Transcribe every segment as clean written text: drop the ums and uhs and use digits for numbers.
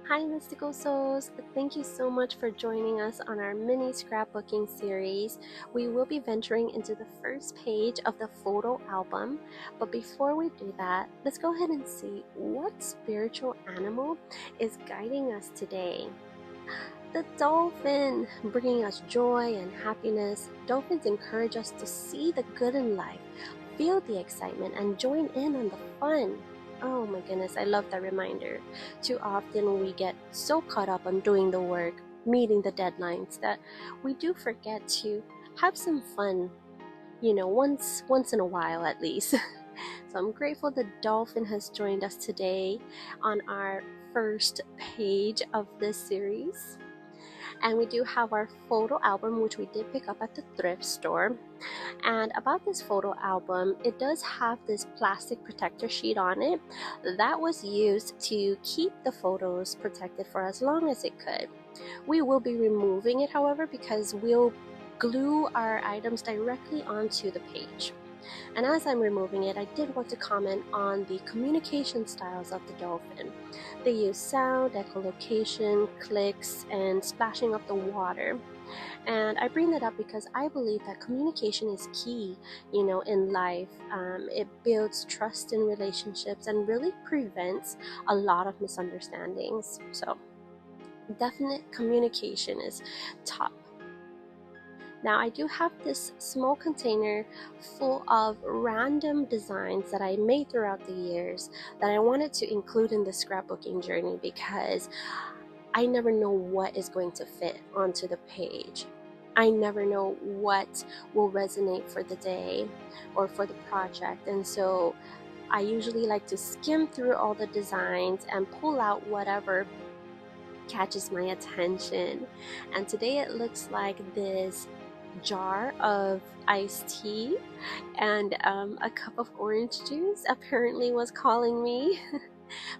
Hi, Mystical Souls! Thank you so much for joining us on our mini scrapbooking series. We will be venturing into the first page of the photo album, but before we do that, let's go ahead and see what spiritual animal is guiding us today. The dolphin, bringing us joy and happiness. Dolphins encourage us to see the good in life, feel the excitement, and join in on the fun. Oh my goodness, I love that reminder. Too often we get so caught up on doing the work, meeting the deadlines, that we do forget to have some fun, once in a while at least. So I'm grateful the dolphin has joined us today on our first page of this series. And we do have our photo album, which we did pick up at the thrift store. And about this photo album, it does have this plastic protector sheet on it that was used to keep the photos protected for as long as it could. We will be removing it, however, because we'll glue our items directly onto the page. And as I'm removing it, I did want to comment on the communication styles of the dolphin. They use sound, echolocation, clicks, and splashing of the water. And I bring that up because I believe that communication is key, in life. It builds trust in relationships and really prevents a lot of misunderstandings. So, definite communication is top. Now I do have this small container full of random designs that I made throughout the years that I wanted to include in the scrapbooking journey because I never know what is going to fit onto the page. I never know what will resonate for the day or for the project, and so I usually like to skim through all the designs and pull out whatever catches my attention. And today it looks like this jar of iced tea and a cup of orange juice apparently was calling me.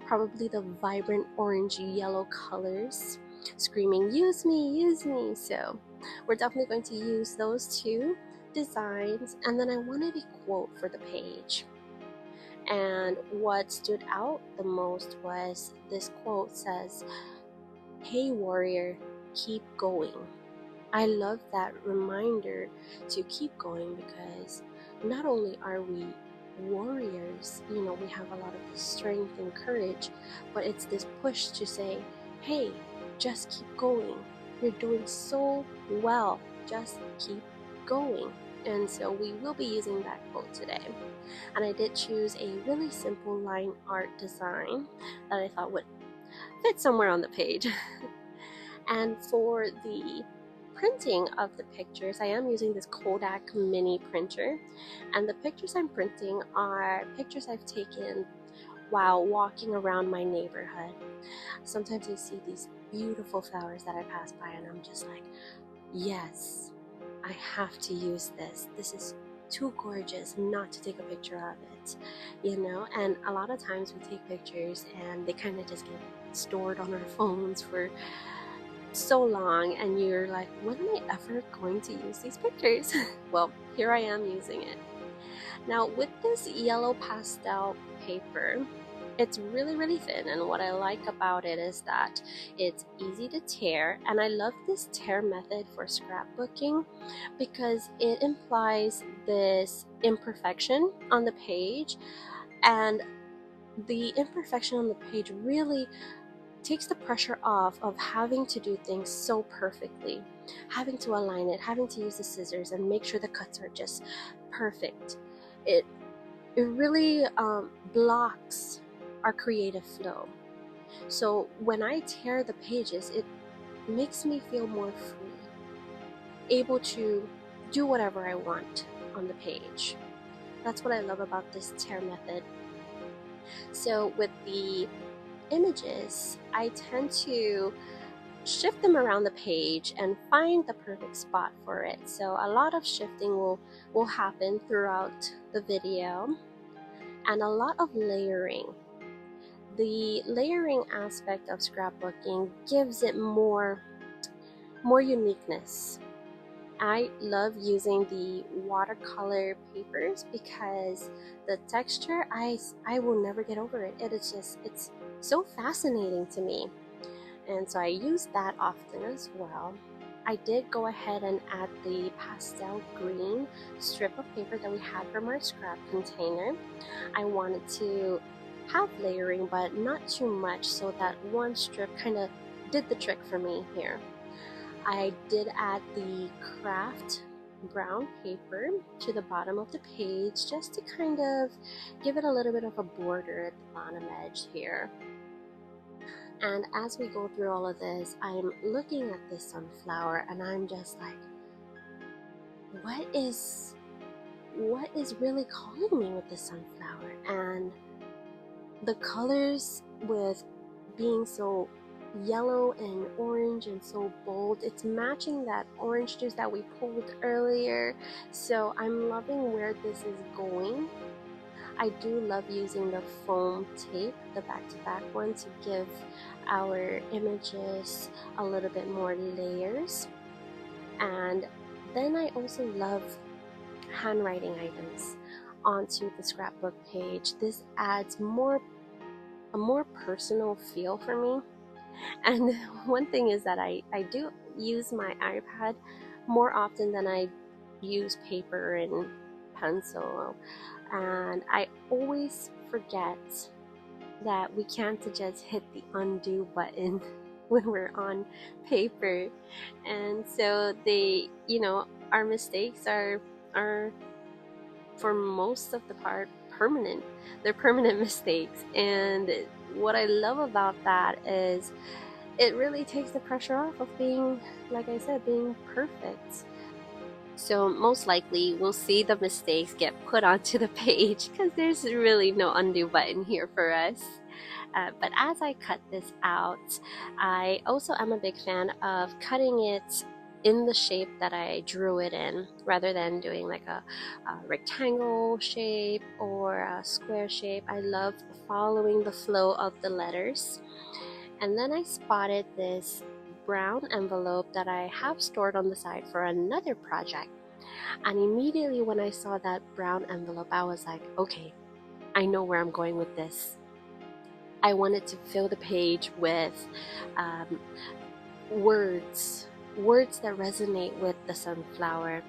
Probably the vibrant orange yellow colors screaming, use me, use me. So we're definitely going to use those two designs. And then I wanted a quote for the page. And what stood out the most was this quote says, "Hey warrior, keep going." I love that reminder to keep going because not only are we warriors, we have a lot of strength and courage, but it's this push to say, hey, just keep going. You're doing so well. Just keep going. And so we will be using that quote today. And I did choose a really simple line art design that I thought would fit somewhere on the page. And for the printing of the pictures, I am using this Kodak mini printer, and the pictures I'm printing are pictures I've taken while walking around my neighborhood. Sometimes I see these beautiful flowers that I pass by and I'm just like, yes, I have to use this. This is too gorgeous not to take a picture of it, and a lot of times we take pictures and they kind of just get stored on our phones for so long, and you're like, when am I ever going to use these pictures? Well, here I am using it. Now with this yellow pastel paper, it's really thin, and what I like about it is that it's easy to tear, and I love this tear method for scrapbooking because it implies this imperfection on the page, and the imperfection on the page really takes the pressure off of having to do things so perfectly, having to align it, having to use the scissors and make sure the cuts are just perfect. It really blocks our creative flow. So when I tear the pages, it makes me feel more free, able to do whatever I want on the page. That's what I love about this tear method. So with the images, I tend to shift them around the page and find the perfect spot for it. So a lot of shifting will happen throughout the video, and a lot of layering. The layering aspect of scrapbooking gives it more uniqueness. I love using the watercolor papers because the texture, I will never get over it. It's so fascinating to me. and so I use that often as well. I did go ahead and add the pastel green strip of paper that we had from our scrap container. I wanted to have layering, but not too much, so that one strip kind of did the trick for me here. I did add the craft brown paper to the bottom of the page just to kind of give it a little bit of a border at the bottom edge here. And as we go through all of this, I'm looking at this sunflower and I'm just like, what is really calling me with this sunflower? And the colors, with being so yellow and orange and so bold, it's matching that orange juice that we pulled earlier. So I'm loving where this is going. I do love using the foam tape, the back-to-back one, to give our images a little bit more layers. And then I also love handwriting items onto the scrapbook page. This adds a more personal feel for me. And one thing is that I do use my iPad more often than I use paper and pencil, and I always forget that we can't just hit the undo button when we're on paper. And so our mistakes are for most of the part permanent. They're permanent mistakes, and what I love about that is it really takes the pressure off of being, like I said, being perfect. So most likely we'll see the mistakes get put onto the page because there's really no undo button here for us. But as I cut this out, I also am a big fan of cutting it in the shape that I drew it in, rather than doing like a rectangle shape or a square shape. I love following the flow of the letters. And then I spotted this brown envelope that I have stored on the side for another project. And immediately when I saw that brown envelope, I was like, okay, I know where I'm going with this. I wanted to fill the page with words that resonate with the sunflower,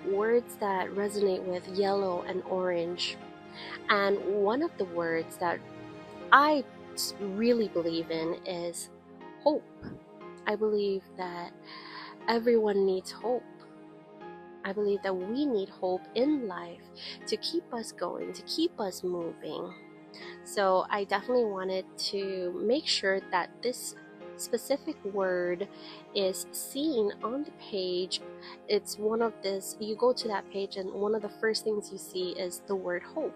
words that resonate with yellow and orange. And one of the words that I really believe in is hope. I believe that everyone needs hope. I believe that we need hope in life to keep us going, to keep us moving. So I definitely wanted to make sure that this specific word is seen on the page. It's one of this, you go to that page and one of the first things you see is the word hope.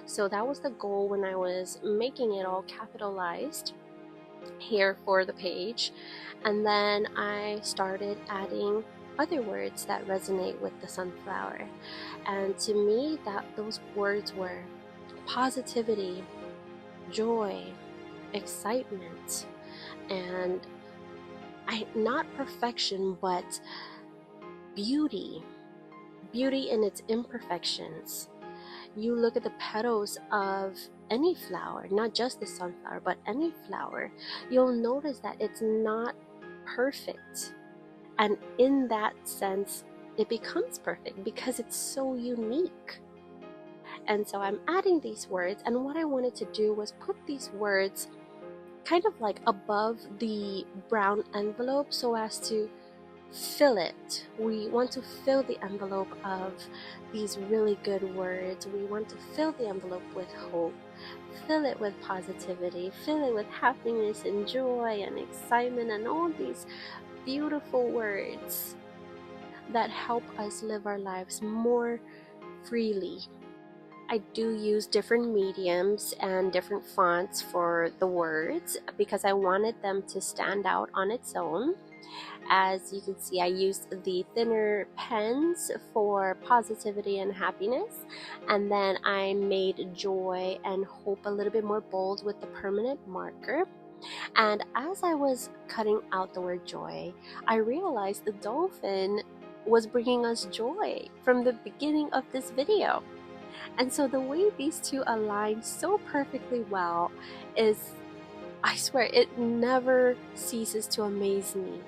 So that was the goal when I was making it all capitalized here for the page. And then I started adding other words that resonate with the sunflower. And to me, those words were positivity, joy, excitement, and not perfection, but beauty in its imperfections. You look at the petals of any flower, not just the sunflower, but any flower, you'll notice that it's not perfect. And in that sense, it becomes perfect because it's so unique. And so I'm adding these words, and what I wanted to do was put these words kind of like above the brown envelope so as to fill it. We want to fill the envelope of these really good words. We want to fill the envelope with hope, fill it with positivity, fill it with happiness and joy and excitement and all these beautiful words that help us live our lives more freely. I do use different mediums and different fonts for the words because I wanted them to stand out on its own. As you can see, I used the thinner pens for positivity and happiness, and then I made joy and hope a little bit more bold with the permanent marker. And as I was cutting out the word joy, I realized the dolphin was bringing us joy from the beginning of this video. And so the way these two align so perfectly well is I swear it never ceases to amaze me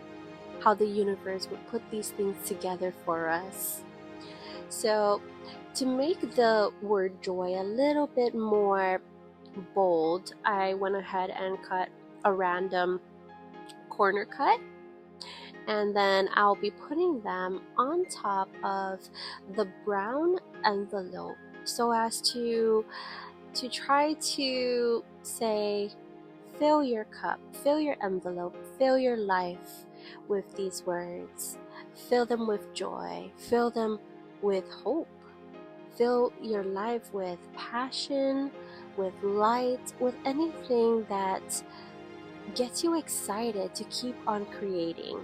how the universe would put these things together for us. So to make the word joy a little bit more bold, I went ahead and cut a random corner cut, and then I'll be putting them on top of the brown envelope so as to try to say, fill your cup, fill your envelope, fill your life with these words. Fill them with joy, fill them with hope, fill your life with passion, with light, with anything that gets you excited to keep on creating.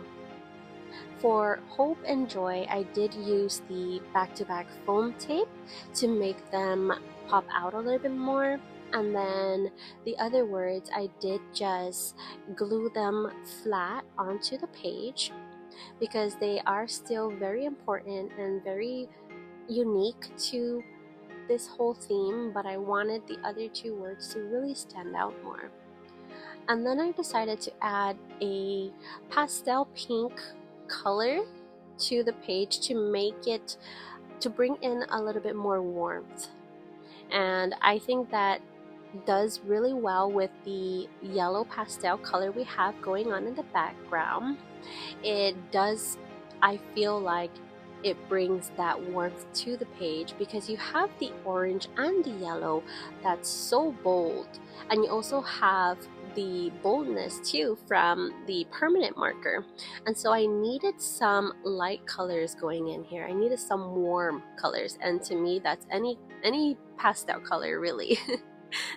For hope and joy, I did use the back-to-back foam tape to make them pop out a little bit more. And then the other words, I did just glue them flat onto the page because they are still very important and very unique to this whole theme, but I wanted the other two words to really stand out more. And then I decided to add a pastel pink color to the page to bring in a little bit more warmth. And I think that does really well with the yellow pastel color we have going on in the background. It does, I feel like it brings that warmth to the page because you have the orange and the yellow that's so bold, and you also have the boldness too from the permanent marker. And so I needed some light colors going in here. I needed some warm colors, and to me that's any pastel color really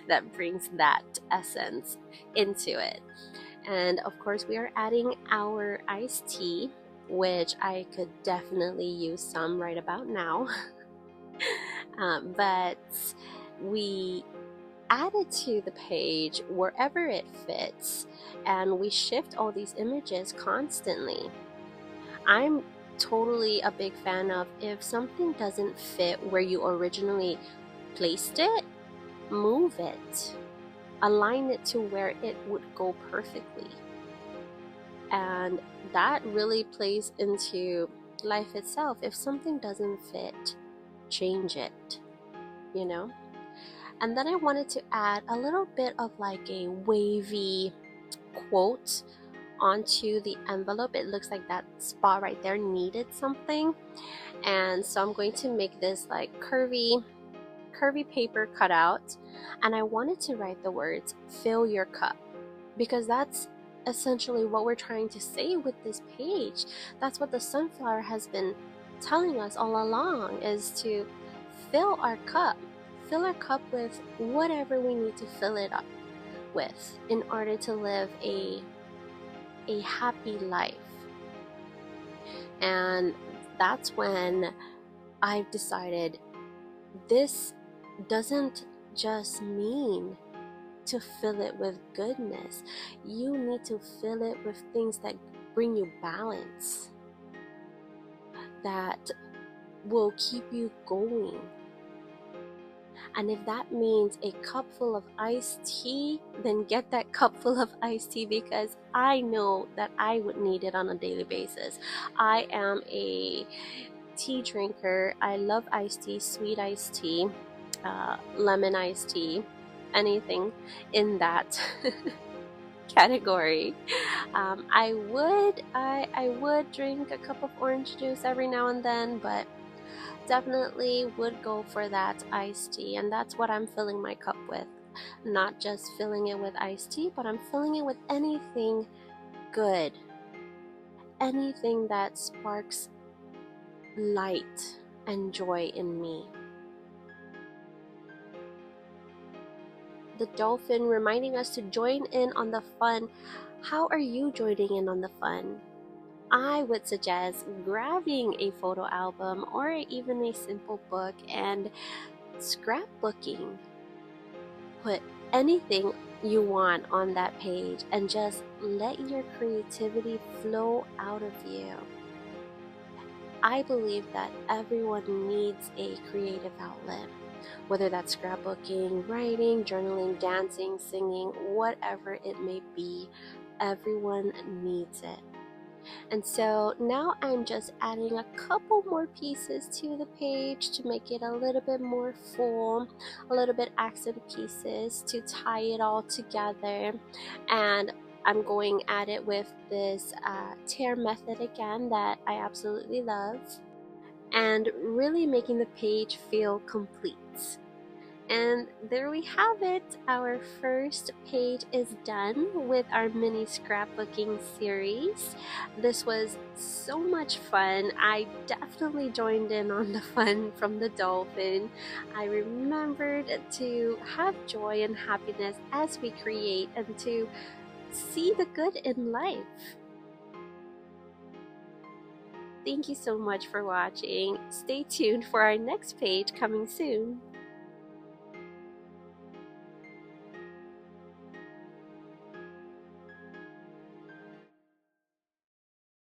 that brings that essence into it. And of course we are adding our iced tea, which I could definitely use some right about now. But we add it to the page wherever it fits, and we shift all these images constantly. I'm totally a big fan of, if something doesn't fit where you originally placed it, move it, align it to where it would go perfectly. And that really plays into life itself. If something doesn't fit, change it, you know? And then I wanted to add a little bit of like a wavy quote onto the envelope. It looks like that spot right there needed something. And so I'm going to make this like curvy paper cutout, and I wanted to write the words fill your cup, because that's essentially what we're trying to say with this page. That's what the sunflower has been telling us all along, is to fill our cup with whatever we need to fill it up with in order to live a happy life. And that's when I've decided this doesn't just mean to fill it with goodness. You need to fill it with things that bring you balance, that will keep you going. And if that means a cup full of iced tea, then get that cup full of iced tea, because I know that I would need it on a daily basis. I am a tea drinker. I love iced tea, sweet iced tea, lemon iced tea, anything in that category. I would drink a cup of orange juice every now and then, but definitely would go for that iced tea. And that's what I'm filling my cup with. Not just filling it with iced tea, but I'm filling it with anything good, anything that sparks light and joy in me. The dolphin reminding us to join in on the fun. How are you joining in on the fun? I would suggest grabbing a photo album or even a simple book and scrapbooking. Put anything you want on that page and just let your creativity flow out of you. I believe that everyone needs a creative outlet. whether that's scrapbooking, writing, journaling, dancing, singing, whatever it may be. Everyone needs it. And so now I'm just adding a couple more pieces to the page to make it a little bit more full, a little bit accent pieces to tie it all together. And I'm going at it with this tear method again that I absolutely love, and really making the page feel complete. And there we have it. Our first page is done with our mini scrapbooking series. This was so much fun. I definitely joined in on the fun from the dolphin. I remembered to have joy and happiness as we create and to see the good in life. Thank you so much for watching. Stay tuned for our next page coming soon.